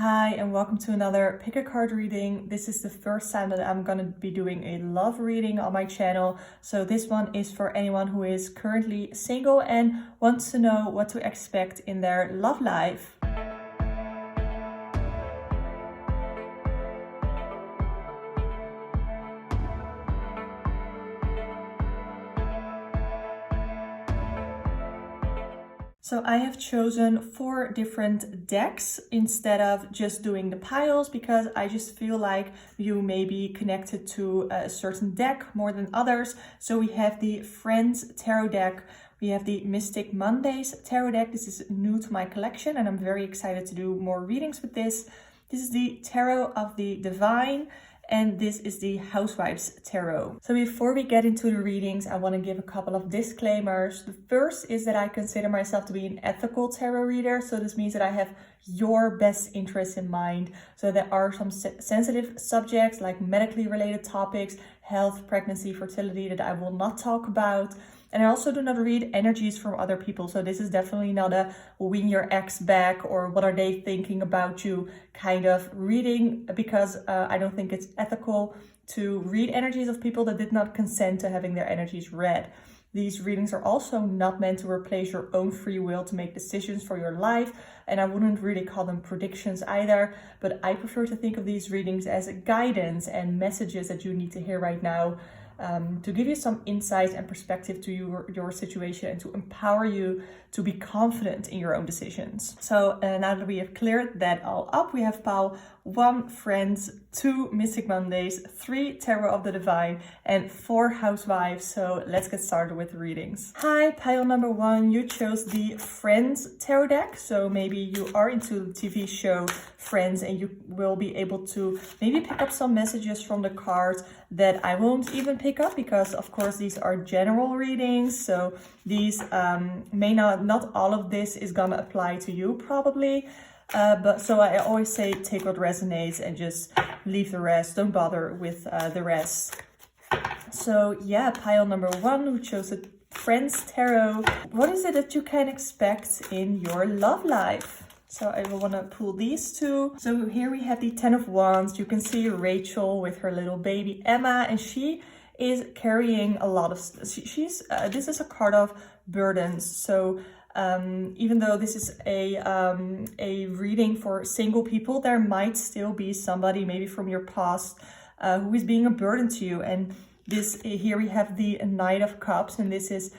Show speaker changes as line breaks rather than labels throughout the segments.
Hi, and welcome to another pick a card reading. This is the first time that I'm going to be doing a love reading on my channel. So this one is for anyone who is currently single and wants to know what to expect in their love life. So I have chosen 4 different decks instead of just doing the piles because I just feel like you may be connected to a certain deck more than others. So we have the Friends Tarot deck, we have the Mystic Mondays Tarot deck. This is new to my collection and I'm very excited to do more readings with this. This is the Tarot of the Divine. And this is the Housewives Tarot. So before we get into the readings, I want to give a couple of disclaimers. The first is that I consider myself to be an ethical tarot reader. So this means that I have your best interests in mind. So there are some sensitive subjects like medically related topics, health, pregnancy, fertility that I will not talk about. And I also do not read energies from other people. So this is definitely not a win your ex back or what are they thinking about you kind of reading, because I don't think it's ethical to read energies of people that did not consent to having their energies read. These readings are also not meant to replace your own free will to make decisions for your life. And I wouldn't really call them predictions either, but I prefer to think of these readings as guidance and messages that you need to hear right now. To give you some insight and perspective to your situation and to empower you to be confident in your own decisions. So now that we have cleared that all up, we have pile 1 Friends, 2 Mystic Mondays, 3 Tarot of the Divine, and 4 Housewives. So let's get started with the readings. Hi, pile number 1, you chose the Friends Tarot deck. So maybe you are into the TV show Friends and you will be able to maybe pick up some messages from the cards that I won't even pick up because of course these are general readings. So these may not all of this is gonna apply to you probably. But so I always say take what resonates and just leave the rest. Don't bother with the rest. So yeah, pile number 1 who chose the Friends Tarot. What is it that you can expect in your love life? So I will want to pull these 2. So here we have the 10 of Wands. You can see Rachel with her little baby Emma, and she is carrying a lot of. This is a card of burdens. So even though this is a reading for single people, there might still be somebody maybe from your past who is being a burden to you. And this here we have the Knight of Cups, and this is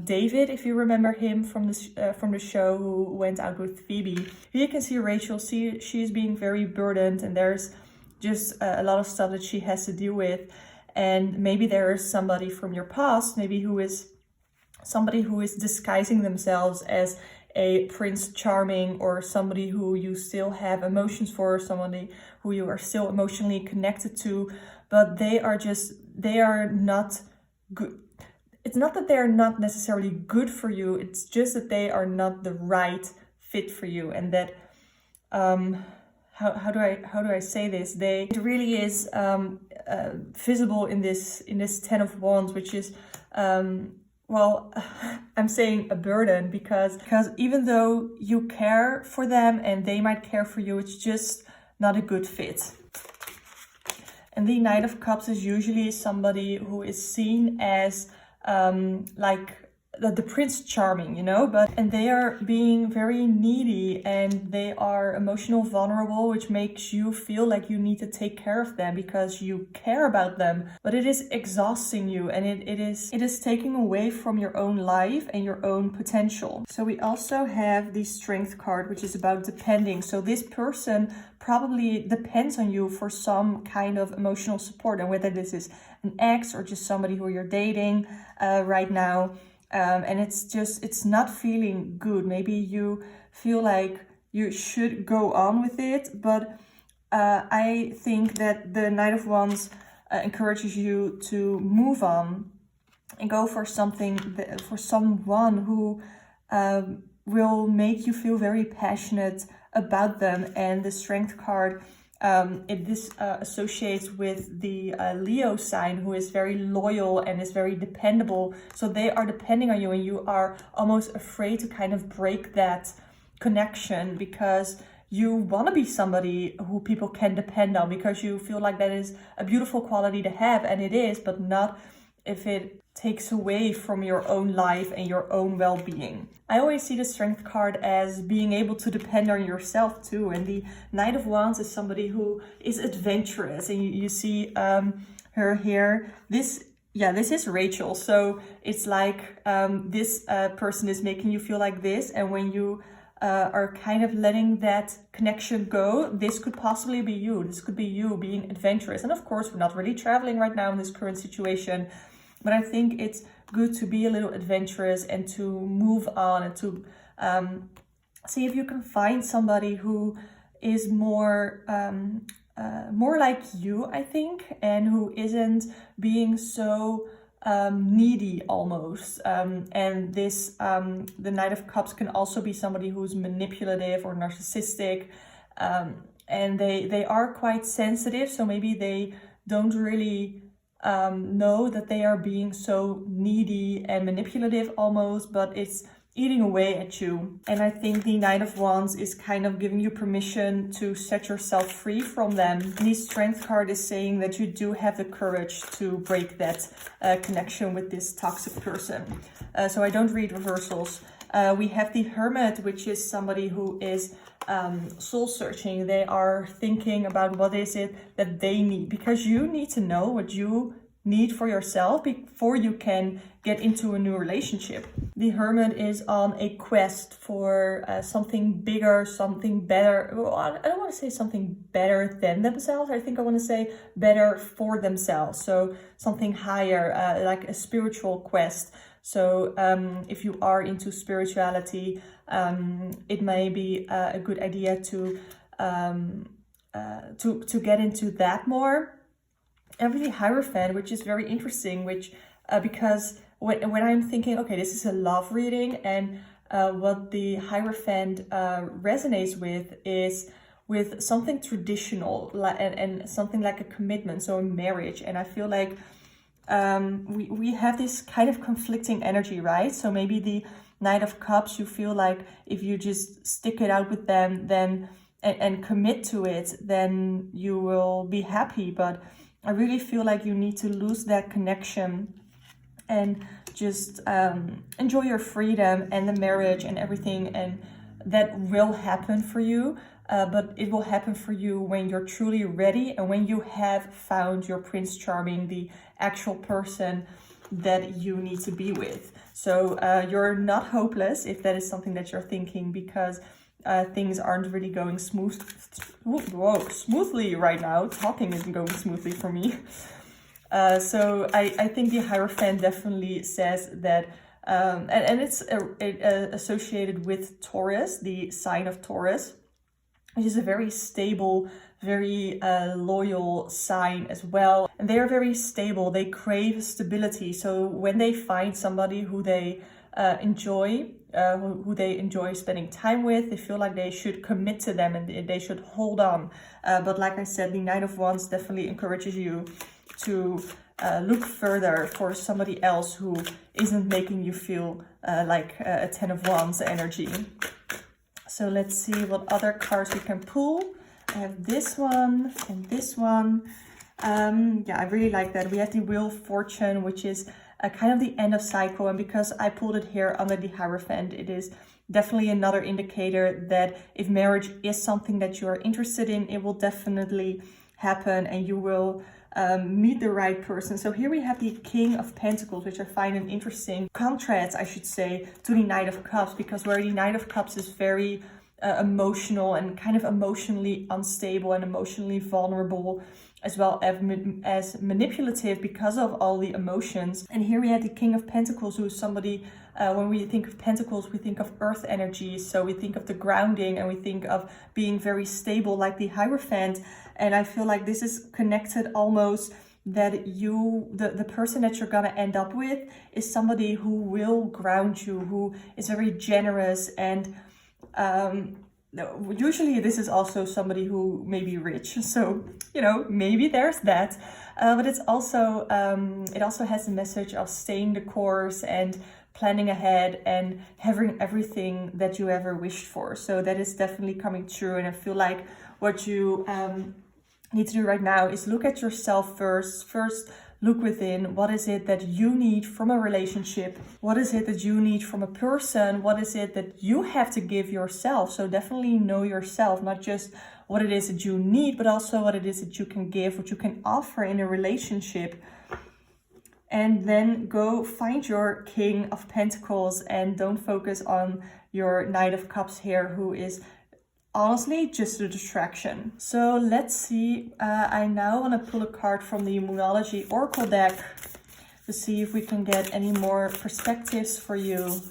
David, if you remember him from the show, who went out with Phoebe. Here you can see Rachel. She's being very burdened, and there's just a lot of stuff that she has to deal with. And maybe there is somebody from your past, maybe somebody who is disguising themselves as a Prince Charming, or somebody who you still have emotions for, somebody who you are still emotionally connected to, but they are not good. It's not that they're not necessarily good for you, it's just that they are not the right fit for you. And that how do I say this? It really is visible in this 10 of Wands, which is well, I'm saying a burden because even though you care for them and they might care for you, it's just not a good fit. And the Knight of Cups is usually somebody who is seen as like the Prince Charming, you know, and they are being very needy and they are emotional vulnerable, which makes you feel like you need to take care of them because you care about them, but it is exhausting you and it is taking away from your own life and your own potential. So we also have the Strength card, which is about depending. So this person probably depends on you for some kind of emotional support, and whether this is an ex or just somebody who you're dating right now. And it's not feeling good. Maybe you feel like you should go on with it, but I think that the Knight of Wands encourages you to move on and go for for someone who will make you feel very passionate about them. And the Strength card, this associates with the Leo sign, who is very loyal and is very dependable. So they are depending on you and you are almost afraid to kind of break that connection because you want to be somebody who people can depend on, because you feel like that is a beautiful quality to have, and it is, but not if it takes away from your own life and your own well-being. I always see the Strength card as being able to depend on yourself too, and the Knight of Wands is somebody who is adventurous, and you see her here. This is Rachel. So it's like this person is making you feel like this, and when you are kind of letting that connection go, this could possibly be you. This could be you being adventurous. And of course, we're not really traveling right now in this current situation, but I think it's good to be a little adventurous and to move on, and to see if you can find somebody who is more like you, I think, and who isn't being so needy almost. And this, the Knight of Cups can also be somebody who's manipulative or narcissistic, and they are quite sensitive, so maybe they don't really know that they are being so needy and manipulative almost, but it's eating away at you. And I think the Knight of Wands is kind of giving you permission to set yourself free from them. And the Strength card is saying that you do have the courage to break that connection with this toxic person. So I don't read reversals. We have the Hermit, which is somebody who is soul searching. They are thinking about what is it that they need, because you need to know what you need for yourself before you can get into a new relationship. The Hermit is on a quest for something bigger, something better. Well, I don't want to say something better than themselves. I think I want to say better for themselves. So something higher, like a spiritual quest. So if you are into spirituality, it may be a good idea to get into that more. And really Hierophant, which is very interesting, which because when I'm thinking, okay, this is a love reading, and what the Hierophant resonates with is with something traditional and something like a commitment, so a marriage. And I feel like we have this kind of conflicting energy, right? So maybe the Knight of Cups, you feel like if you just stick it out with them, then and commit to it, then you will be happy. But I really feel like you need to lose that connection and just enjoy your freedom and the marriage and everything, and that will happen for you. But it will happen for you when you're truly ready and when you have found your Prince Charming, the actual person that you need to be with. So you're not hopeless if that is something that you're thinking, because things aren't really going smoothly right now. Talking isn't going smoothly for me. So I think the Hierophant definitely says that, and it's associated with Taurus, the sign of Taurus, which is a very stable, very loyal sign as well. And they are very stable. They crave stability. So when they find somebody who they enjoy, who they enjoy spending time with, they feel like they should commit to them and they should hold on. But like I said, the Knight of Wands definitely encourages you to look further for somebody else who isn't making you feel like a Ten of Wands energy. So let's see what other cards we can pull. I have this one and this one. Yeah, I really like that. We have the Wheel of Fortune, which is kind of the end of cycle. And because I pulled it here under the Hierophant, it is definitely another indicator that if marriage is something that you are interested in, it will definitely happen and you will meet the right person. So here we have the King of Pentacles, which I find an interesting contrast, I should say, to the Knight of Cups, because where the Knight of Cups is very emotional and kind of emotionally unstable and emotionally vulnerable, as well as manipulative because of all the emotions. And here we have the King of Pentacles, who is somebody, when we think of Pentacles, we think of earth energy. So we think of the grounding and we think of being very stable like the Hierophant. And I feel like this is connected almost that you, the person that you're gonna end up with is somebody who will ground you, who is very generous, and usually this is also somebody who may be rich, so you know, maybe there's that, but it's also it also has the message of staying the course and planning ahead and having everything that you ever wished for. So that is definitely coming true. And I feel like what you need to do right now is look at yourself first. Look within. What is it that you need from a relationship? What is it that you need from a person? What is it that you have to give yourself? So definitely know yourself, not just what it is that you need, but also what it is that you can give, what you can offer in a relationship. And then go find your King of Pentacles and don't focus on your Knight of Cups here, who is honestly just a distraction. So let's see. I now want to pull a card from the Moonology Oracle deck to see if we can get any more perspectives for you.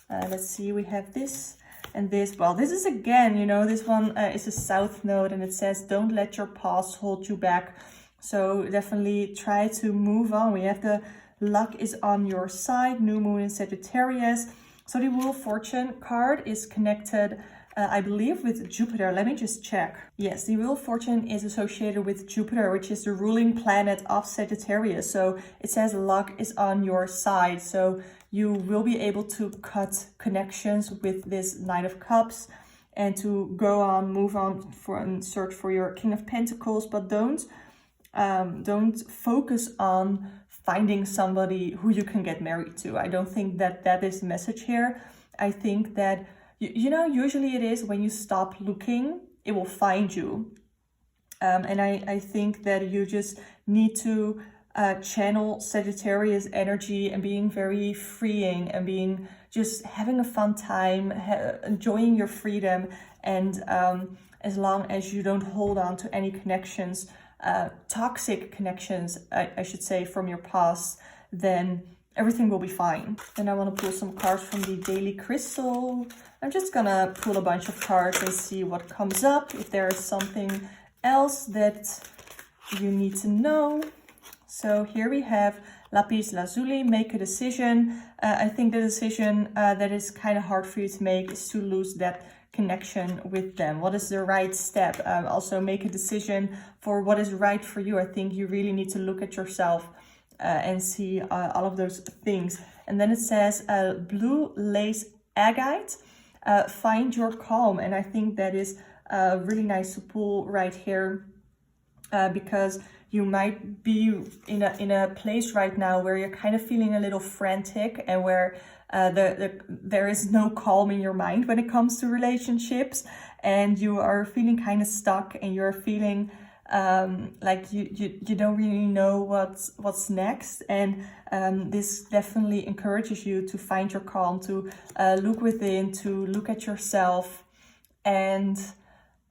Let's see. We have this and this. Well, this is again, you know, this one is a South Node, and it says, don't let your past hold you back. So definitely try to move on. We have the luck is on your side, new moon in Sagittarius. So the Wheel of Fortune card is connected, I believe, with Jupiter. Let me just check. Yes, the Wheel of Fortune is associated with Jupiter, which is the ruling planet of Sagittarius. So it says luck is on your side. So you will be able to cut connections with this Knight of Cups and to go on, move on and search for your King of Pentacles. But don't focus on finding somebody who you can get married to. I don't think that that is the message here. I think that, you know, usually it is when you stop looking, it will find you. And I think that you just need to channel Sagittarius energy and being very freeing and being just having a fun time, enjoying your freedom. And as long as you don't hold on to any connections, toxic connections, I should say, from your past, then everything will be fine. Then I want to pull some cards from the Daily Crystal. I'm just gonna pull a bunch of cards and see what comes up, if there is something else that you need to know. So here we have Lapis Lazuli, make a decision. I think the decision that is kind of hard for you to make is to lose that connection with them. What is the right step? Also make a decision for what is right for you. I think you really need to look at yourself and see all of those things. And then it says blue lace agate, find your calm. And I think that is really nice to pull right here because you might be in a place right now where you're kind of feeling a little frantic and where there is no calm in your mind when it comes to relationships, and you are feeling kind of stuck, and you're feeling like you don't really know what's next. And this definitely encourages you to find your calm, to look within, to look at yourself, and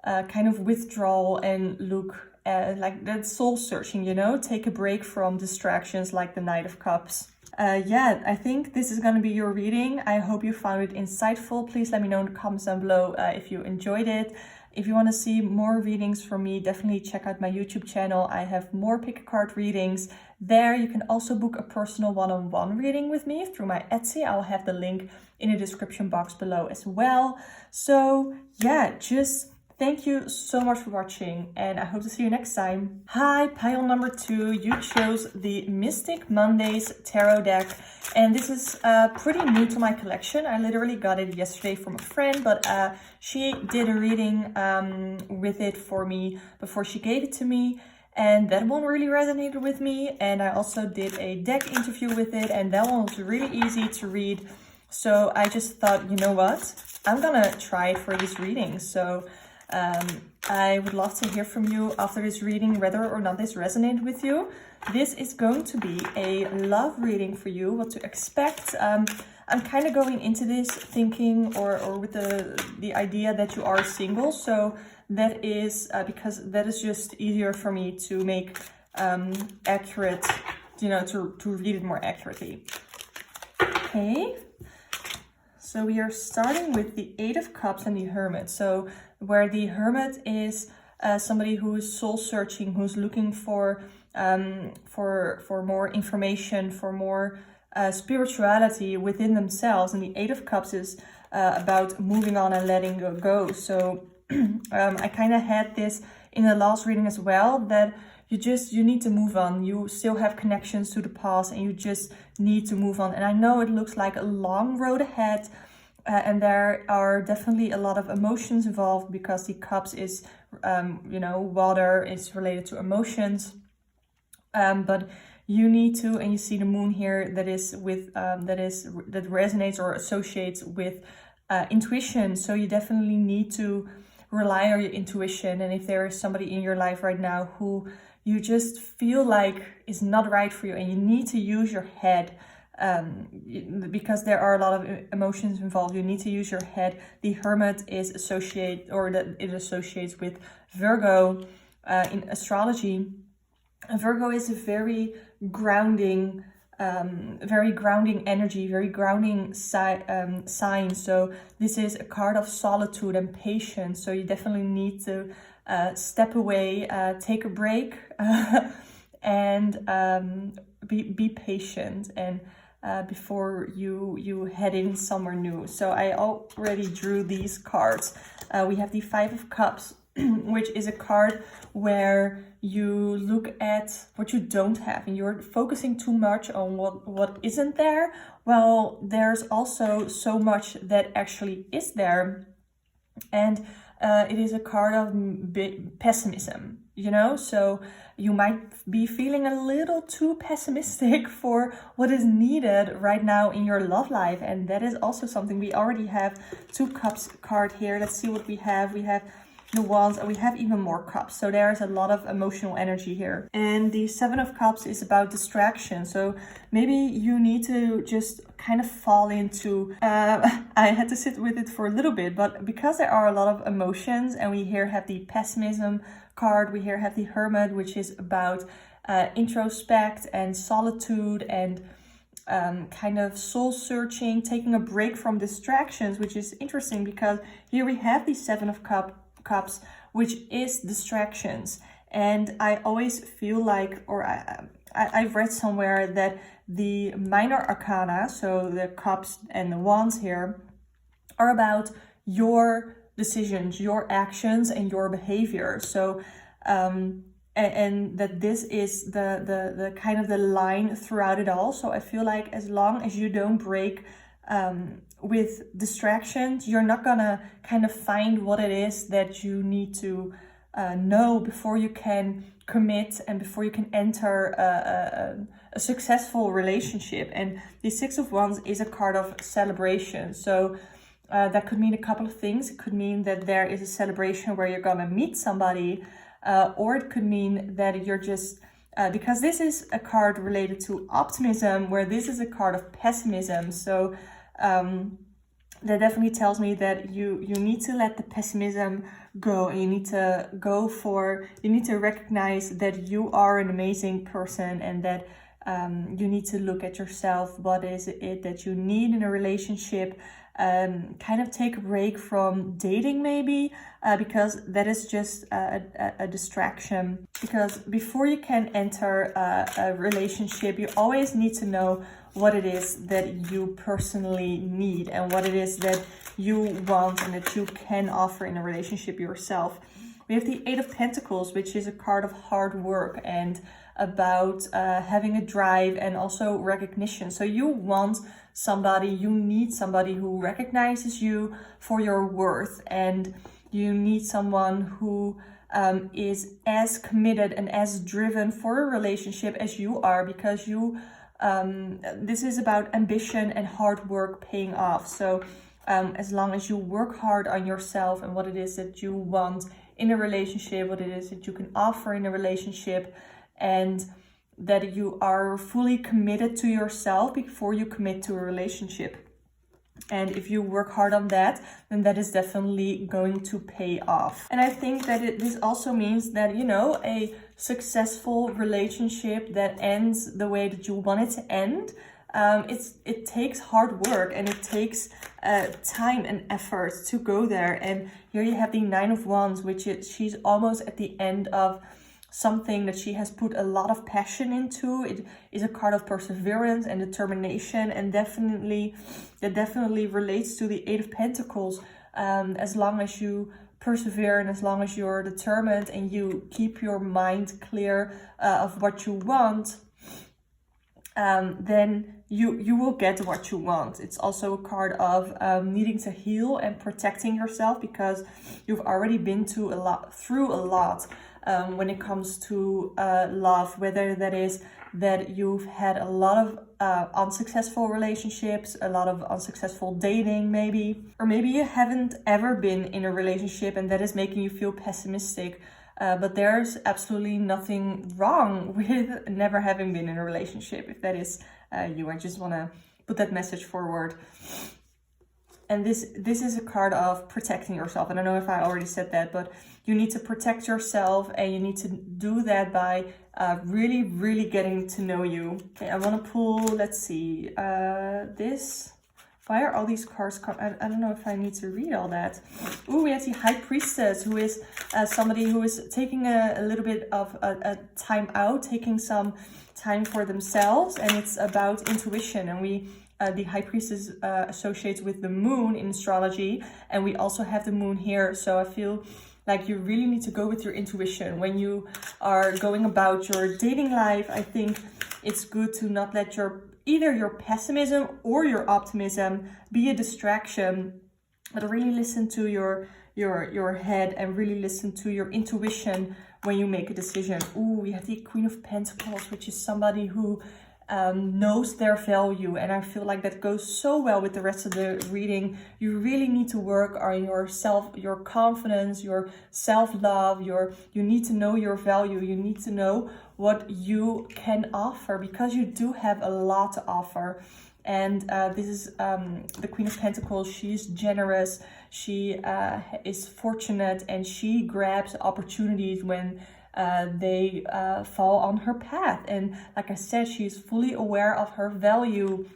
kind of withdraw and look like that soul searching, you know, take a break from distractions like the Knight of Cups. Yeah, I think this is going to be your reading. I hope you found it insightful. Please let me know in the comments down below if you enjoyed it. If you want to see more readings from me, definitely check out my YouTube channel. I have more pick a card readings there. You can also book a personal one-on-one reading with me through my Etsy. I'll have the link in the description box below as well. So yeah, just thank you so much for watching, and I hope to see you next time. Hi, pile number 2. You chose the Mystic Mondays Tarot deck, and this is pretty new to my collection. I literally got it yesterday from a friend, but she did a reading with it for me before she gave it to me, and that one really resonated with me. And I also did a deck interview with it, and that one was really easy to read. So I just thought, you know what? I'm gonna try it for this reading. So I would love to hear from you after this reading, whether or not this resonated with you. This is going to be a love reading for you, what to expect. I'm kind of going into this thinking or with the idea that you are single. So that is because that is just easier for me to make accurate, you know, to read it more accurately. Okay. So we are starting with the Eight of Cups and the Hermit. So where the Hermit is somebody who is soul searching, who's looking for more information, for more spirituality within themselves. And the Eight of Cups is about moving on and letting go. So I kind of had this in the last reading as well, that you need to move on. You still have connections to the past and you just need to move on. And I know it looks like a long road ahead, and there are definitely a lot of emotions involved, because the cups is, water is related to emotions. But you need to, and you see the moon here that resonates or associates with intuition. So you definitely need to rely on your intuition. And if there is somebody in your life right now who you just feel like is not right for you, and you need to use your head, because there are a lot of emotions involved, you need to use your head. The Hermit is associates with Virgo in astrology. Virgo is a very grounding energy, very grounding sign. So this is a card of solitude and patience. So you definitely need to step away, take a break, and be patient, and before you head in somewhere new. So I already drew these cards. We have the Five of Cups, which is a card where you look at what you don't have and you're focusing too much on what isn't there. Well, there's also so much that actually is there. And it is a card of pessimism, so you might be feeling a little too pessimistic for what is needed right now in your love life. And that is also something. We already have Two Cups card here. Let's see what we have. We have the Wands, and we have even more cups. So there's a lot of emotional energy here. And the Seven of Cups is about distraction. So maybe you need to just kind of fall into, I had to sit with it for a little bit, but because there are a lot of emotions, and we here have the pessimism card, we here have the Hermit, which is about introspect and solitude and kind of soul searching, taking a break from distractions, which is interesting because here we have the Seven of Cups, which is distractions. And I always feel like, or I've read somewhere that the minor arcana, so the cups and the wands here, are about your decisions, your actions, and your behavior. So and that this is the kind of the line throughout it all. So I feel like as long as you don't break with distractions, you're not gonna kind of find what it is that you need to know before you can commit and before you can enter a successful relationship. And the Six of Wands is a card of celebration. So that could mean a couple of things. It could mean that there is a celebration where you're gonna meet somebody, or it could mean that you're just because this is a card related to optimism, where this is a card of pessimism. So that definitely tells me that you need to let the pessimism go, and you need to recognize that you are an amazing person, and that you need to look at yourself. What is it that you need in a relationship? Kind of take a break from dating maybe, because that is just a distraction. Because before you can enter a relationship, you always need to know what it is that you personally need and what it is that you want and that you can offer in a relationship yourself. We have the Eight of Pentacles, which is a card of hard work and about having a drive and also recognition. So you want somebody, you need somebody who recognizes you for your worth, and you need someone who is as committed and as driven for a relationship as you are, because this is about ambition and hard work paying off. So as long as you work hard on yourself and what it is that you want in a relationship, what it is that you can offer in a relationship, and that you are fully committed to yourself before you commit to a relationship. And if you work hard on that, then that is definitely going to pay off. And I think that this also means that, a successful relationship that ends the way that you want it to end, it takes hard work, and it takes time and effort to go there. And here you have the Nine of Wands, which she's almost at the end of something that she has put a lot of passion into. It is a card of perseverance and determination, and that definitely relates to the Eight of Pentacles. As long as you persevere, and as long as you're determined and you keep your mind clear of what you want, then you will get what you want. It's also a card of needing to heal and protecting yourself, because you've already been through a lot when it comes to love, whether that is that you've had a lot of unsuccessful relationships, a lot of unsuccessful dating maybe, or maybe you haven't ever been in a relationship and that is making you feel pessimistic. But there's absolutely nothing wrong with never having been in a relationship. If that is you, I just want to put that message forward. And this is a card of protecting yourself. I don't know if I already said that, but you need to protect yourself, and you need to do that by really, really getting to know you. Okay, I want to pull, let's see, this. Why are all these cards I don't know if I need to read all that. Ooh, we have the High Priestess, who is somebody who is taking a little bit of a time out, taking some time for themselves, and it's about intuition. And the High Priestess associates with the moon in astrology, and we also have the moon here. So I feel like you really need to go with your intuition when you are going about your dating life. I think it's good to not let either your pessimism or your optimism be a distraction, but really listen to your head and really listen to your intuition when you make a decision. Ooh, we have the Queen of Pentacles, which is somebody who knows their value, and I feel like that goes so well with the rest of the reading. You really need to work on yourself, your confidence, your self-love, you need to know your value. You need to know what you can offer, because you do have a lot to offer. And this is the Queen of Pentacles. She's generous, she is fortunate, and she grabs opportunities when they fall on her path. And like I said, she's fully aware of her value.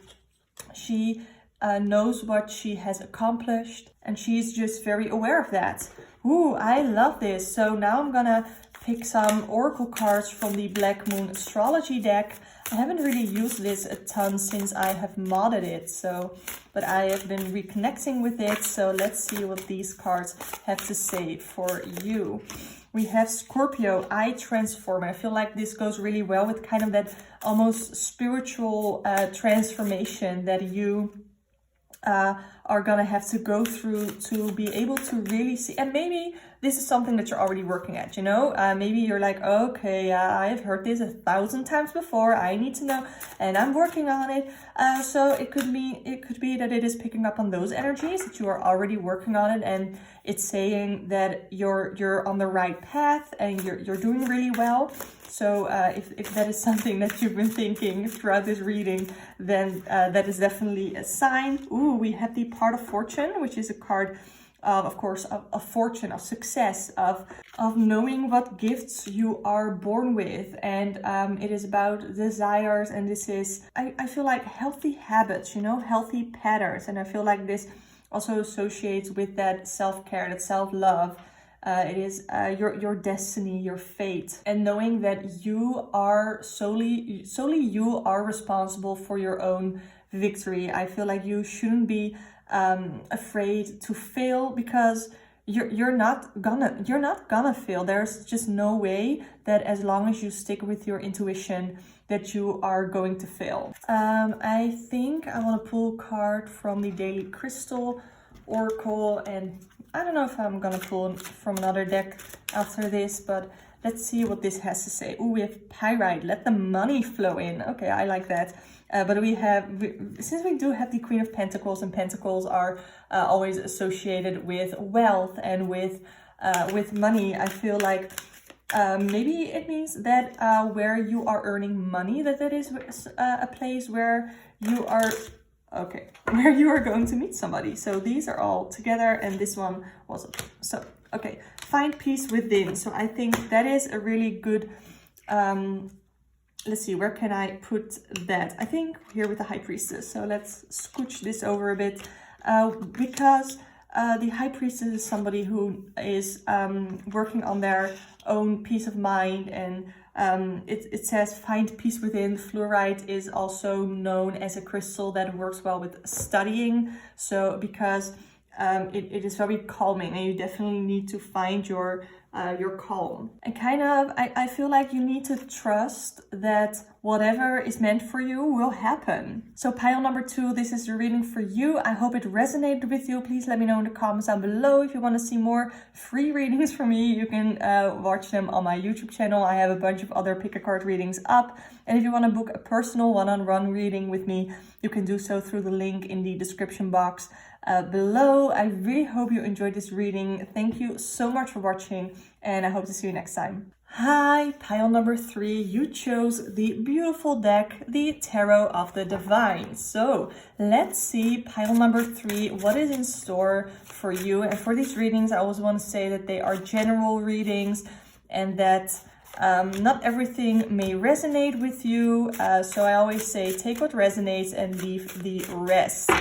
She knows what she has accomplished, and she's just very aware of that. Ooh, I love this. So now I'm gonna pick some oracle cards from the Black Moon astrology deck. I haven't really used this a ton since I have modded it, but I have been reconnecting with it. So let's see what these cards have to say for you. We have Scorpio, I transform. I feel like this goes really well with kind of that almost spiritual transformation that you are gonna have to go through to be able to really see. And maybe this is something that you're already working at, you know. Maybe you're like, okay, I've heard this 1,000 times before, I need to know, and I'm working on it. So it could be that it is picking up on those energies, that you are already working on it, and it's saying that you're on the right path and you're doing really well. So if that is something that you've been thinking throughout this reading, then that is definitely a sign. Ooh, we have the Part of Fortune, which is a card of course, of fortune, of success, of knowing what gifts you are born with. And it is about desires, and this is, I feel like healthy habits, you know, healthy patterns. And I feel like this also associates with that self-care, that self-love. It is your destiny, your fate, and knowing that you are solely you are responsible for your own victory. I feel like you shouldn't be afraid to fail, because you're not gonna fail. There's just no way that as long as you stick with your intuition that you are going to fail. I think I want to pull a card from the Daily Crystal Oracle, and I don't know if I'm gonna pull from another deck after this, but let's see what this has to say. Oh, we have Pyrite, let the money flow in. Okay, I like that. But since we do have the Queen of Pentacles, and Pentacles are always associated with wealth and with money, I feel like maybe it means that where you are earning money, that is a place where you are, okay, where you are going to meet somebody. So these are all together, and this one was, so, okay, find peace within. So I think that is a really good, let's see, where can I put that? I think here with the High Priestess. So let's scooch this over a bit, because the High Priestess is somebody who is working on their own peace of mind, and it says find peace within. Fluorite is also known as a crystal that works well with studying. So because it is very calming, and you definitely need to find your calm. And kind of, I feel like you need to trust that whatever is meant for you will happen. So pile number 2, this is the reading for you. I hope it resonated with you. Please let me know in the comments down below. If you want to see more free readings from me, you can watch them on my YouTube channel. I have a bunch of other pick a card readings up. And if you want to book a personal one-on-one reading with me, you can do so through the link in the description box below. I really hope you enjoyed this reading. Thank you so much for watching, and I hope to see you next time. Hi, pile number 3. You chose the beautiful deck, the Tarot of the Divine. So let's see, pile number 3, what is in store for you. And for these readings, I always want to say that they are general readings, and that not everything may resonate with you. So I always say take what resonates and leave the rest.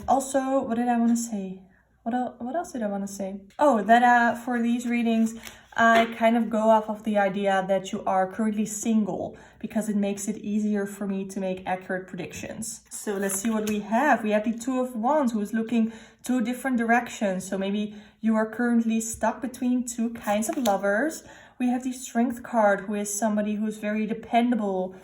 Also, what did I want to say? What else did I want to say? Oh, that for these readings, I kind of go off of the idea that you are currently single, because it makes it easier for me to make accurate predictions. So let's see what we have. We have the Two of Wands, who is looking 2 different directions. So maybe you are currently stuck between 2 kinds of lovers. We have the Strength card, who is somebody who's very dependable.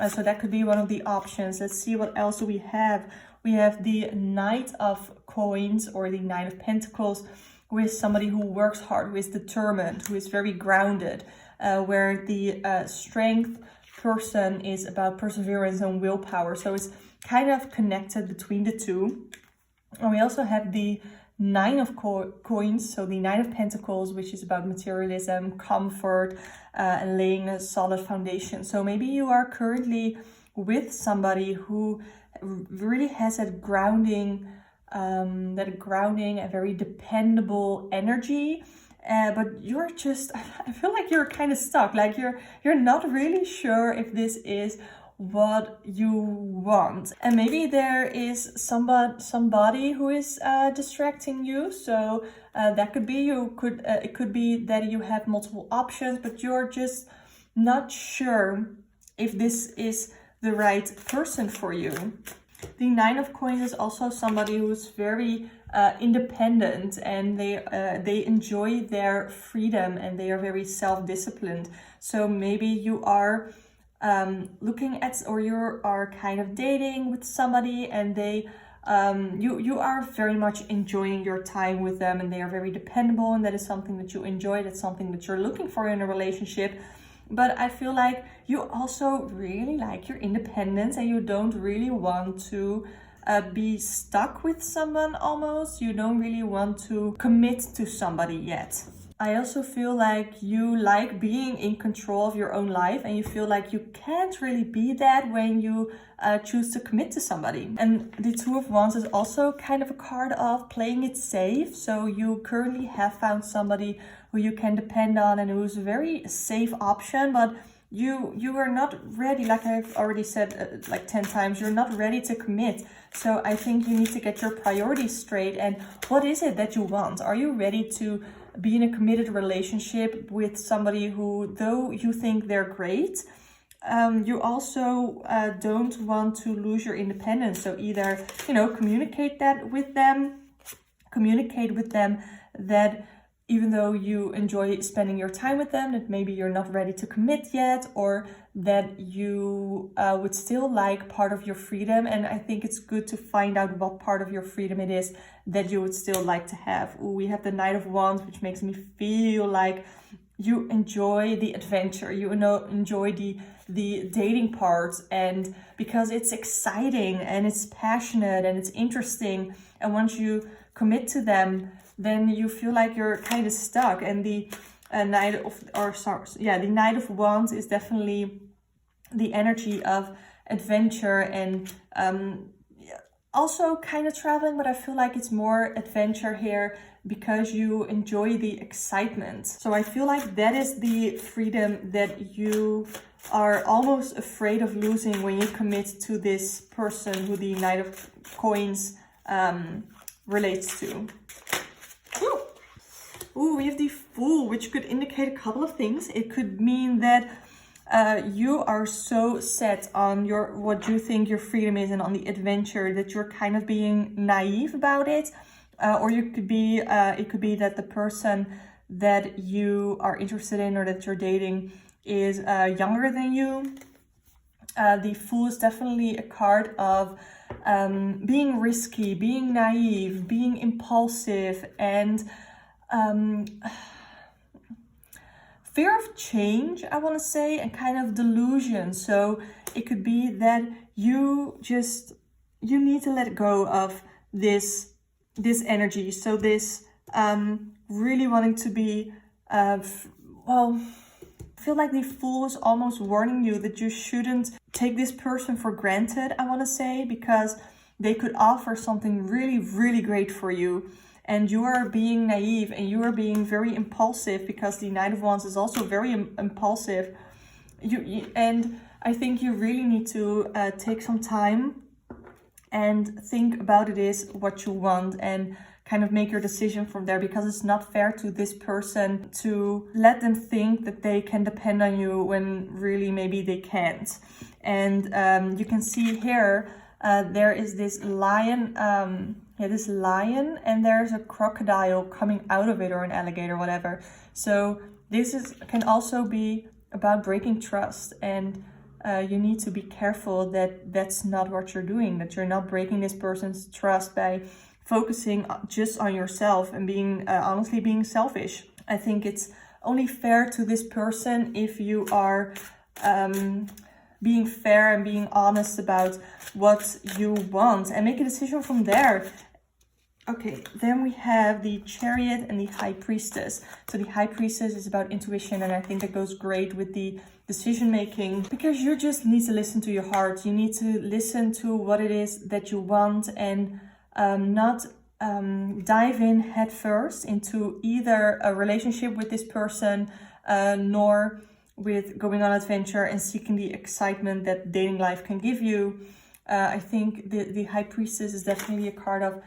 So that could be one of the options. Let's see what else do we have. We have the Knight of Coins, or the Knight of Pentacles, who is somebody who works hard, who is determined, who is very grounded, where the Strength person is about perseverance and willpower. So it's kind of connected between the two. And we also have the Nine of Coins, so the Nine of Pentacles, which is about materialism, comfort, and laying a solid foundation. So maybe you are currently with somebody who really has that grounding and very dependable energy, but you're just, I feel like you're kind of stuck, like you're not really sure if this is what you want. And maybe there is somebody who is distracting you. So that could be it could be that you have multiple options, but you're just not sure if this is the right person for you. The Nine of Coins is also somebody who's very independent, and they enjoy their freedom, and they are very self-disciplined. So maybe you are looking at, or you are kind of dating with somebody, and they you are very much enjoying your time with them, and they are very dependable, and that is something that you enjoy. That's something that you're looking for in a relationship. But I feel like you also really like your independence, and you don't really want to be stuck with someone almost. You don't really want to commit to somebody yet. I also feel like you like being in control of your own life, and you feel like you can't really be that when you choose to commit to somebody. And the Two of Wands is also kind of a card of playing it safe. So you currently have found somebody who you can depend on, and who's a very safe option, but you are not ready, like I've already said like 10 times, you're not ready to commit. So I think you need to get your priorities straight. And what is it that you want? Are you ready to be in a committed relationship with somebody who, though you think they're great, you also don't want to lose your independence? So either, communicate with them that even though you enjoy spending your time with them, that maybe you're not ready to commit yet, or that you would still like part of your freedom. And I think it's good to find out what part of your freedom it is that you would still like to have. Ooh, we have the Knight of Wands, which makes me feel like you enjoy the adventure, you enjoy the dating parts, and because it's exciting and it's passionate and it's interesting, and once you commit to them, then you feel like you're kind of stuck. And the Knight of Wands is definitely the energy of adventure and also kind of traveling, but I feel like it's more adventure here because you enjoy the excitement. So I feel like that is the freedom that you are almost afraid of losing when you commit to this person who the Knight of Coins relates to. Ooh, we have the Fool, which could indicate a couple of things. It could mean that you are so set on what you think your freedom is and on the adventure that you're kind of being naive about it. or you could be, it could be that the person that you are interested in or that you're dating is younger than you. The Fool is definitely a card of being risky, being naive, being impulsive, and fear of change, I want to say, and kind of delusion. So it could be that you need to let go of this energy. So this really wanting to be, well, I feel like the Fool is almost warning you that you shouldn't take this person for granted, I want to say, because they could offer something really, really great for you. And you are being naive and you are being very impulsive, because the Knight of Wands is also very impulsive. And I think you really need to take some time and think about it is what you want and kind of make your decision from there, because it's not fair to this person to let them think that they can depend on you when really maybe they can't. And you can see here, there is this lion, this lion, and there's a crocodile coming out of it, or an alligator, whatever. So this can also be about breaking trust, and you need to be careful that that's not what you're doing, that you're not breaking this person's trust by focusing just on yourself and being honestly being selfish. I think it's only fair to this person if you are being fair and being honest about what you want and make a decision from there. Okay, then we have the Chariot and the High Priestess. So the High Priestess is about intuition, and I think that goes great with the decision making, because you just need to listen to your heart. You need to listen to what it is that you want, and not dive in head first into either a relationship with this person, nor with going on adventure and seeking the excitement that dating life can give you. I think the High Priestess is definitely a card of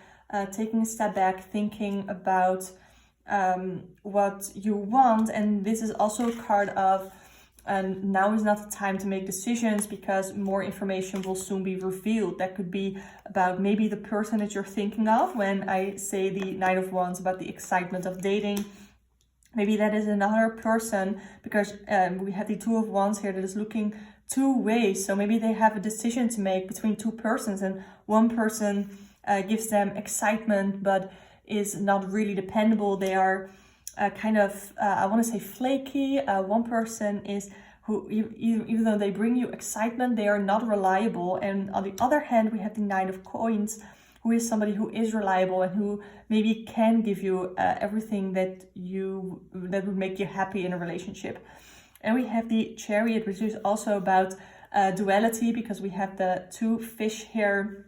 taking a step back, thinking about what you want. And this is also a card of now is not the time to make decisions, because more information will soon be revealed. That could be about maybe the person that you're thinking of when I say the Knight of Wands, about the excitement of dating. Maybe that is another person, because we have the Two of Wands here that is looking two ways. So maybe they have a decision to make between two persons, and one person gives them excitement but is not really dependable. They are kind of, I want to say, flaky. One person is who, even though they bring you excitement, they are not reliable. And on the other hand, we have the Nine of Coins, who is somebody who is reliable and who maybe can give you everything that would make you happy in a relationship. And we have the Chariot, which is also about duality, because we have the two fish here.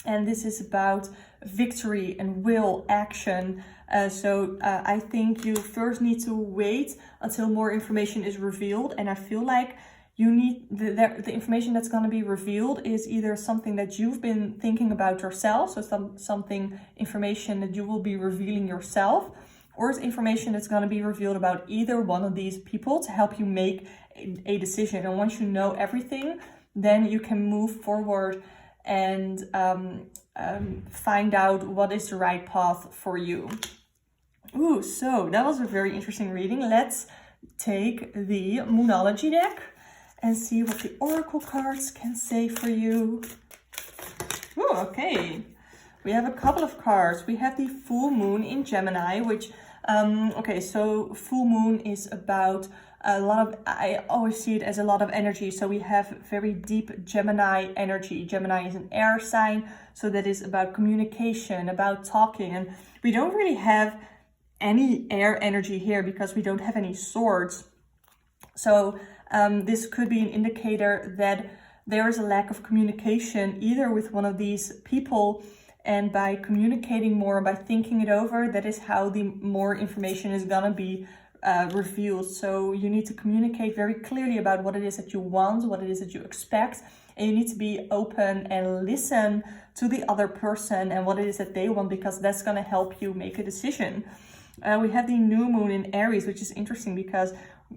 And this is about victory and will, action. So I think you first need to wait until more information is revealed. And I feel like you need the information that's going to be revealed is either something that you've been thinking about yourself, so information that you will be revealing yourself, or it's information that's going to be revealed about either one of these people to help you make a decision. And once you know everything, then you can move forward and find out what is the right path for you. Ooh, so that was a very interesting reading. Let's take the Moonology deck and see what the Oracle cards can say for you. Ooh, okay. We have a couple of cards. We have the Full Moon in Gemini, which, okay, so Full Moon is about a lot of, I always see it as a lot of energy. So we have very deep Gemini energy. Gemini is an air sign, so that is about communication, about talking. And we don't really have any air energy here because we don't have any swords. So this could be an indicator that there is a lack of communication either with one of these people, and by communicating more, by thinking it over, that is how the more information is gonna be revealed. So you need to communicate very clearly about what it is that you want, what it is that you expect, and you need to be open and listen to the other person and what it is that they want, because that's gonna help you make a decision. We have the New Moon in Aries, which is interesting because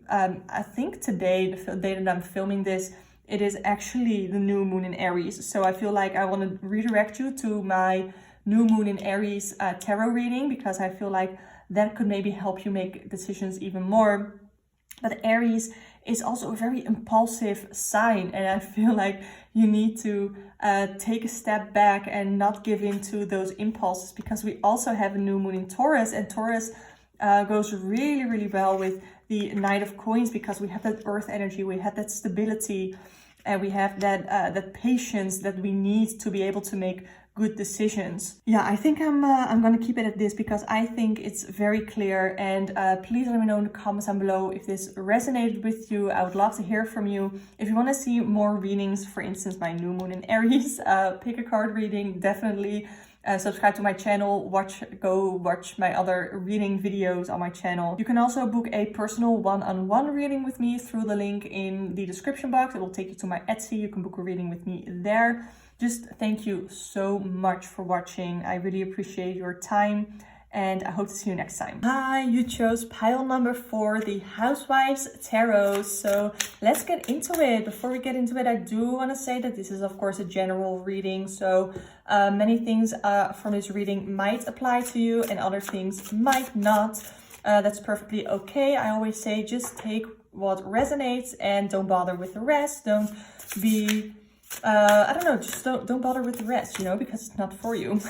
I think today, the day that I'm filming this, it is actually the New Moon in Aries. So I feel like I want to redirect you to my new moon in Aries tarot reading, because I feel like that could maybe help you make decisions even more. But Aries is also a very impulsive sign, and I feel like you need to take a step back and not give in to those impulses, because we also have a new moon in Taurus, and Taurus goes really, really well with the Knight of Coins, because we have that earth energy, we have that stability, and we have that patience that we need to be able to make good decisions. Yeah, I think I'm gonna keep it at this, because I think it's very clear. And please let me know in the comments down below if this resonated with you. I would love to hear from you. If you want to see more readings, for instance my new moon in Aries, pick a card reading, definitely subscribe to my channel, go watch my other reading videos on my channel. You can also book a personal one-on-one reading with me through the link in the description box. It will take you to my Etsy. You can book a reading with me there. Just thank you so much for watching. I really appreciate your time, and I hope to see you next time. Hi, you chose pile number 4, the Housewives Tarot. So let's get into it. Before we get into it, I do want to say that this is of course a general reading. So many things from this reading might apply to you and other things might not. That's perfectly okay. I always say just take what resonates and don't bother with the rest. Don't be I don't know, just don't bother with the rest, you know, because it's not for you.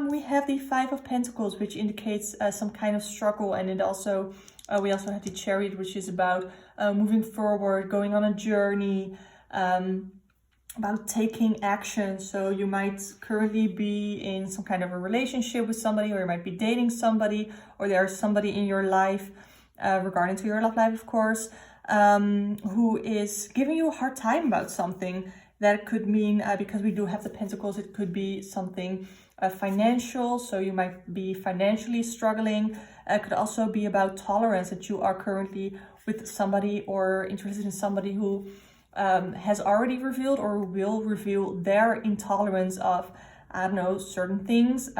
We have the 5 of Pentacles, which indicates some kind of struggle, and it also we also have the Chariot, which is about moving forward, going on a journey, about taking action. So you might currently be in some kind of a relationship with somebody, or you might be dating somebody, or there's somebody in your life, regarding to your love life, of course, who is giving you a hard time about something. That could mean, because we do have the Pentacles, it could be something financial. So you might be financially struggling. It could also be about tolerance, that you are currently with somebody or interested in somebody who has already revealed or will reveal their intolerance of, I don't know, certain things.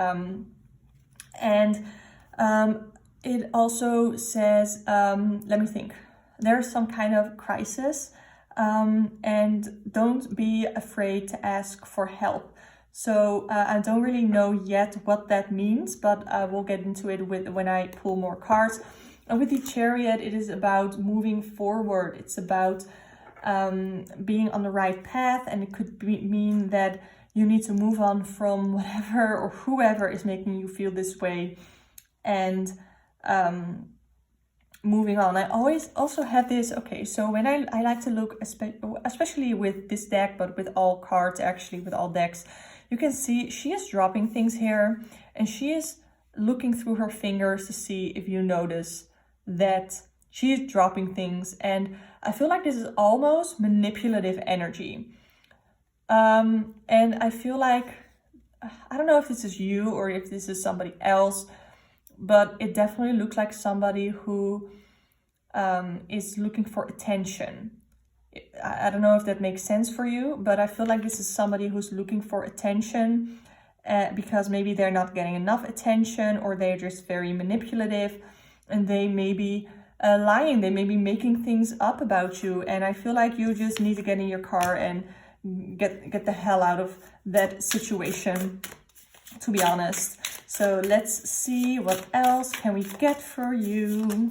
It also says, let me think. There's some kind of crisis, and don't be afraid to ask for help. So I don't really know yet what that means, but we'll get into it when I pull more cards. And with the Chariot, it is about moving forward. It's about being on the right path, and it could mean that you need to move on from whatever or whoever is making you feel this way, and moving on. I always also have this, okay, so when I like to look, especially with this deck, but with all cards, actually with all decks, you can see she is dropping things here, and she is looking through her fingers to see if you notice that she is dropping things. And I feel like this is almost manipulative energy. And I feel like, I don't know if this is you or if this is somebody else, but it definitely looks like somebody who is looking for attention. I don't know if that makes sense for you, but I feel like this is somebody who's looking for attention because maybe they're not getting enough attention, or they're just very manipulative, and they may be lying, they may be making things up about you. And I feel like you just need to get in your car and get the hell out of that situation, to be honest. So let's see, what else can we get for you?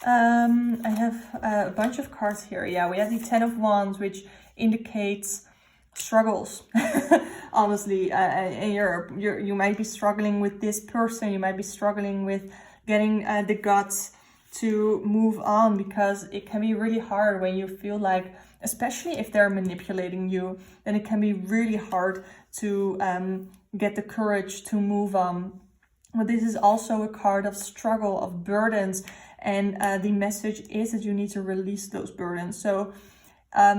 I have a bunch of cards here. Yeah, we have the 10 of Wands, which indicates struggles. Honestly, and you might be struggling with this person. You might be struggling with getting the guts to move on, because it can be really hard when you feel like, especially if they're manipulating you, then it can be really hard to get the courage to move on. But this is also a card of struggle, of burdens, and the message is that you need to release those burdens. So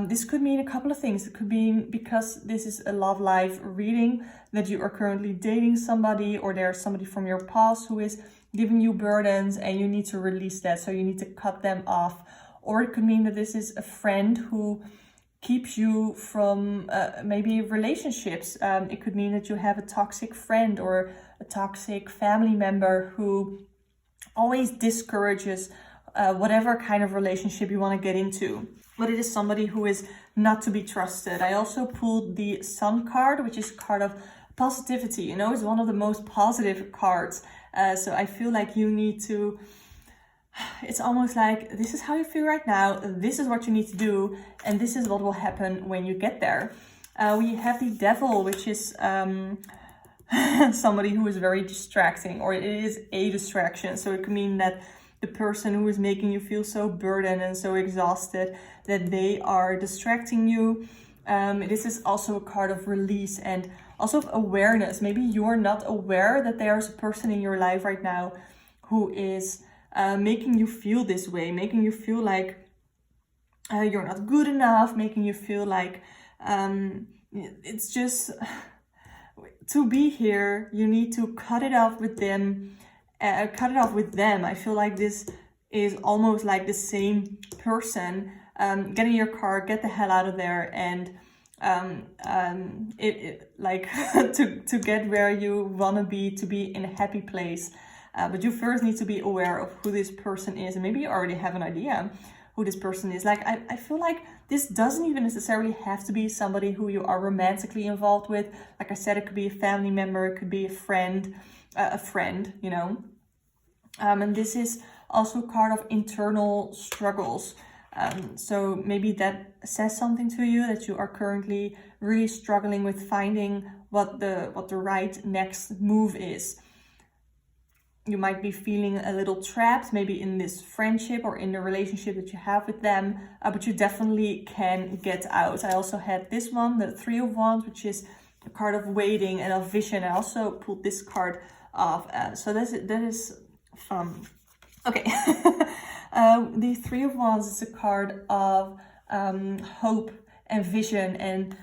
this could mean a couple of things. It could mean, because this is a love life reading, that you are currently dating somebody, or there's somebody from your past who is giving you burdens and you need to release that, so you need to cut them off. Or it could mean that this is a friend who keeps you from maybe relationships. It could mean that you have a toxic friend or a toxic family member who always discourages whatever kind of relationship you want to get into. But it is somebody who is not to be trusted. I also pulled the Sun card, which is a card of positivity, you know, it's one of the most positive cards. So I feel like you need to, it's almost like, this is how you feel right now, this is what you need to do, and this is what will happen when you get there. We have the Devil, which is somebody who is very distracting, or it is a distraction. So it could mean that the person who is making you feel so burdened and so exhausted that they are distracting you. This is also a card of release and also of awareness. Maybe you're not aware that there's a person in your life right now who is making you feel this way, making you feel like you're not good enough, making you feel like it's just to be here, you need to cut it off with them. I feel like this is almost like the same person. Get in your car, get the hell out of there, and like to get where you want to be in a happy place. But you first need to be aware of who this person is, and maybe you already have an idea who this person is. Like I feel like this doesn't even necessarily have to be somebody who you are romantically involved with. Like I said, it could be a family member, it could be a friend, you know. And this is also a card of internal struggles. So maybe that says something to you, that you are currently really struggling with finding what the right next move is. You might be feeling a little trapped, maybe in this friendship or in the relationship that you have with them, but you definitely can get out. I also had this one, the Three of Wands, which is a card of waiting and of vision. I also pulled this card off, so that is fun. Okay. The Three of Wands is a card of hope and vision and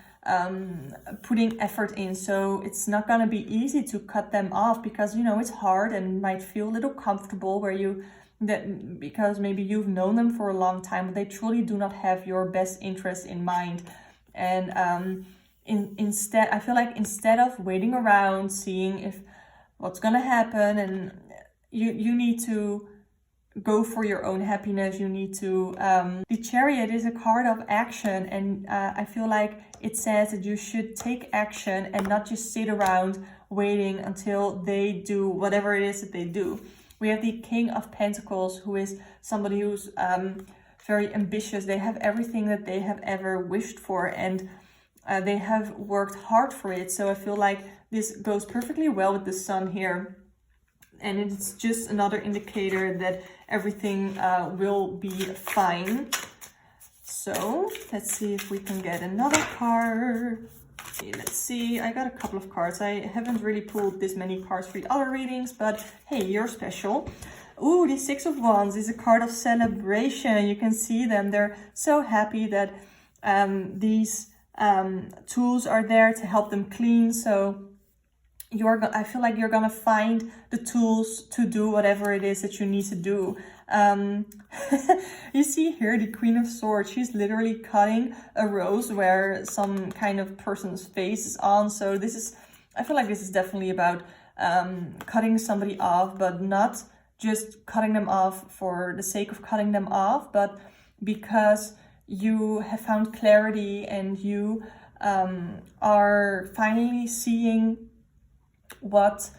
putting effort in. So it's not going to be easy to cut them off, because, you know, it's hard and might feel a little comfortable because maybe you've known them for a long time, but they truly do not have your best interest in mind. And instead, I feel like instead of waiting around, seeing if what's going to happen, and you need to go for your own happiness. You need to, the Chariot is a card of action, and I feel like it says that you should take action and not just sit around waiting until they do whatever it is that they do. We have the King of Pentacles, who is somebody who's very ambitious. They have everything that they have ever wished for, and they have worked hard for it. So I feel like this goes perfectly well with the Sun here. And it's just another indicator that everything will be fine. So let's see if we can get another card. Okay, let's see, I got a couple of cards. I haven't really pulled this many cards for the other readings, but hey, you're special. Ooh, the Six of Wands is a card of celebration. You can see them. They're so happy that these tools are there to help them clean. So I feel like you're gonna find the tools to do whatever it is that you need to do. You see here the Queen of Swords. She's literally cutting a rose where some kind of person's face is on. So I feel like this is definitely about cutting somebody off, but not just cutting them off for the sake of cutting them off, but because you have found clarity and you are finally seeing what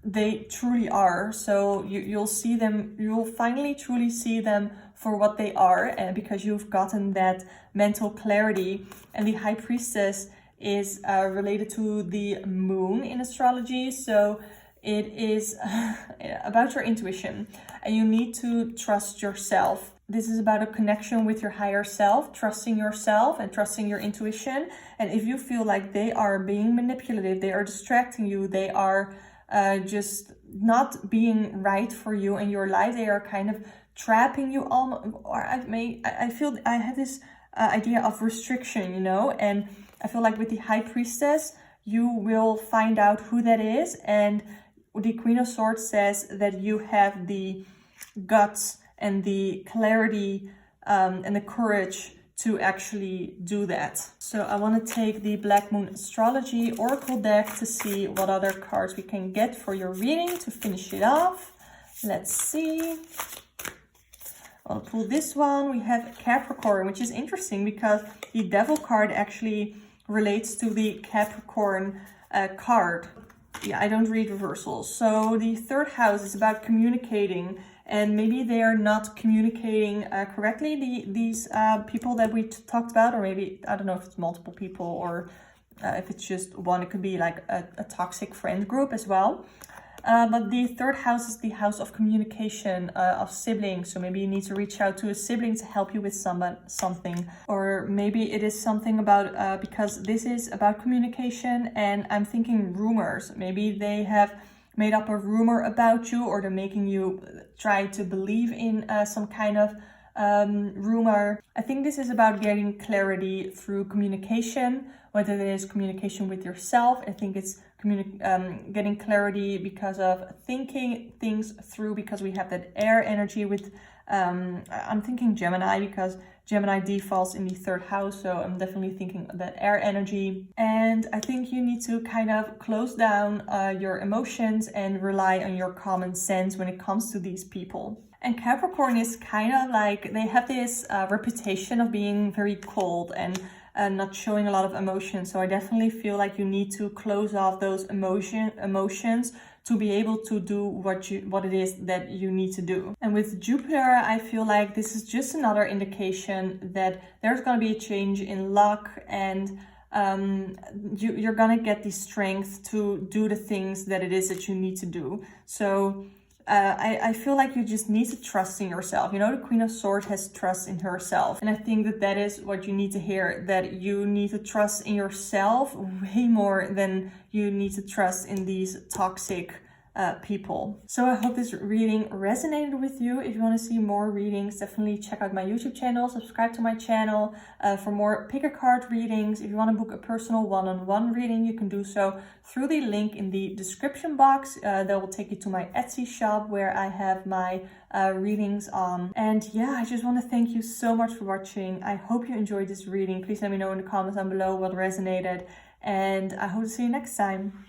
they truly are. So you'll see them, you'll finally truly see them for what they are, and because you've gotten that mental clarity. And the High Priestess is related to the moon in astrology. So it is about your intuition, and you need to trust yourself. This is about a connection with your higher self, trusting yourself and trusting your intuition. And if you feel like they are being manipulative, they are distracting you, they are just not being right for you in your life, they are kind of trapping you I feel I have this idea of restriction, you know, and I feel like with the High Priestess, you will find out who that is. And the Queen of Swords says that you have the guts and the clarity and the courage to actually do that. So I want to take the Black Moon Astrology Oracle deck to see what other cards we can get for your reading to finish it off. Let's see. I'll pull this one. We have Capricorn, which is interesting because the Devil card actually relates to the Capricorn card. Yeah, I don't read reversals. So the third house is about communicating, and maybe they are not communicating correctly, these people that we talked about, or maybe, I don't know if it's multiple people or if it's just one. It could be like a toxic friend group as well. But the third house is the house of communication, of siblings. So maybe you need to reach out to a sibling to help you with something. Or maybe it is something about, because this is about communication, and I'm thinking rumors. Maybe they have made up a rumor about you, or they're making you try to believe in some kind of rumor. I think this is about getting clarity through communication, whether it is communication with yourself. I think it's getting clarity because of thinking things through, because we have that air energy with, I'm thinking Gemini, because Gemini defaults in the third house. So I'm definitely thinking that air energy. And I think you need to kind of close down your emotions and rely on your common sense when it comes to these people. And Capricorn is kind of like, they have this reputation of being very cold and not showing a lot of emotion. So I definitely feel like you need to close off those emotions to be able to do what it is that you need to do. And with Jupiter, I feel like this is just another indication that there's going to be a change in luck, and you're going to get the strength to do the things that it is that you need to do. So I feel like you just need to trust in yourself. You know, the Queen of Swords has trust in herself. And I think that that is what you need to hear, that you need to trust in yourself way more than you need to trust in these toxic people. So I hope this reading resonated with you. If you want to see more readings, definitely check out my YouTube channel, subscribe to my channel for more pick a card readings. If you want to book a personal one-on-one reading, you can do so through the link in the description box. That will take you to my Etsy shop where I have my readings on. And yeah, I just want to thank you so much for watching. I hope you enjoyed this reading. Please let me know in the comments down below what resonated, and I hope to see you next time.